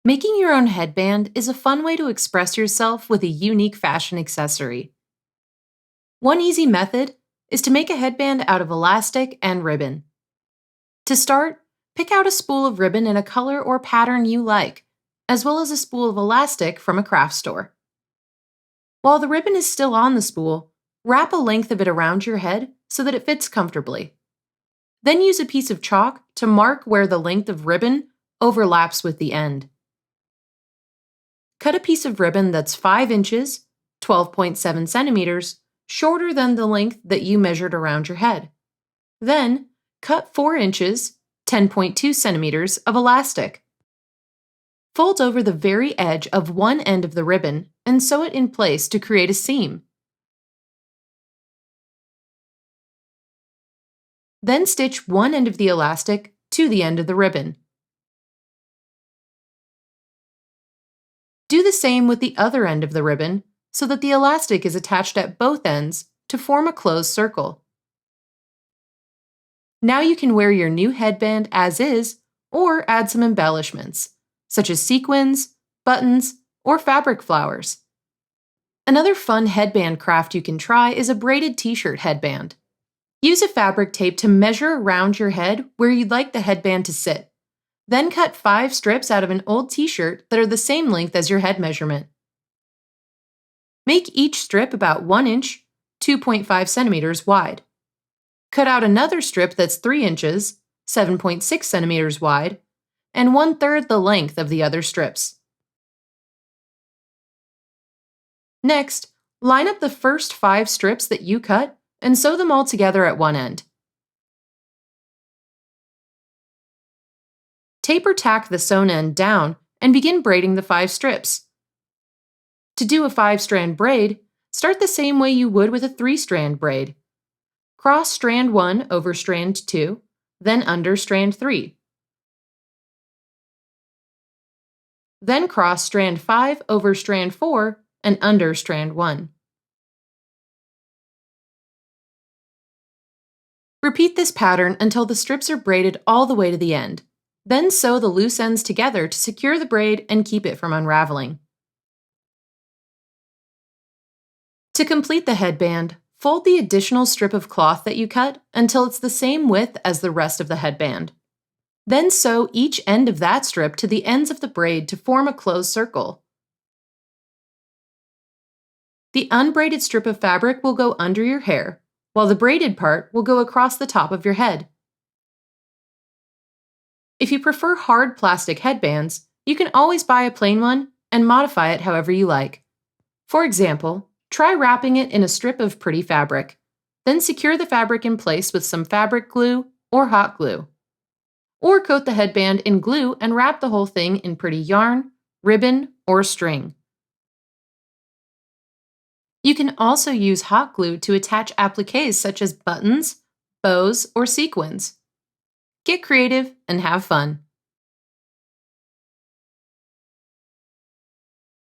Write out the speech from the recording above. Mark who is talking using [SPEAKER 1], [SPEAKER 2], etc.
[SPEAKER 1] Making your own headband is a fun way to express yourself with a unique fashion accessory. One easy method is to make a headband out of elastic and ribbon. To start, pick out a spool of ribbon in a color or pattern you like, as well as a spool of elastic from a craft store. While the ribbon is still on the spool, wrap a length of it around your head so that it fits comfortably. Then use a piece of chalk to mark where the length of ribbon overlaps with the end. Cut a piece of ribbon that's 5 inches, 12.7 centimeters, shorter than the length that you measured around your head. Then, cut 4 inches, 10.2 centimeters of elastic. Fold over the very edge of one end of the ribbon and sew it in place to create a seam. Then stitch one end of the elastic to the end of the ribbon. Do the same with the other end of the ribbon so that the elastic is attached at both ends to form a closed circle. Now you can wear your new headband as is or add some embellishments, such as sequins, buttons, or fabric flowers. Another fun headband craft you can try is a braided t-shirt headband. Use a fabric tape to measure around your head where you'd like the headband to sit. Then cut 5 strips out of an old t-shirt that are the same length as your head measurement. Make each strip about 1 inch, 2.5 centimeters wide. Cut out another strip that's 3 inches, 7.6 centimeters wide, and 1/3 the length of the other strips. Next, line up the first 5 strips that you cut and sew them all together at one end. Tape or tack the sewn end down and begin braiding the 5 strips. To do a 5-strand braid, start the same way you would with a 3-strand braid. Cross strand 1 over strand 2, then under strand 3. Then cross strand 5 over strand 4 and under strand 1. Repeat this pattern until the strips are braided all the way to the end. Then sew the loose ends together to secure the braid and keep it from unraveling. To complete the headband, fold the additional strip of cloth that you cut until it's the same width as the rest of the headband. Then sew each end of that strip to the ends of the braid to form a closed circle. The unbraided strip of fabric will go under your hair, while the braided part will go across the top of your head. If you prefer hard plastic headbands, you can always buy a plain one and modify it however you like. For example, try wrapping it in a strip of pretty fabric. Then secure the fabric in place with some fabric glue or hot glue. Or coat the headband in glue and wrap the whole thing in pretty yarn, ribbon, or string. You can also use hot glue to attach appliques such as buttons, bows, or sequins. Get creative and have fun.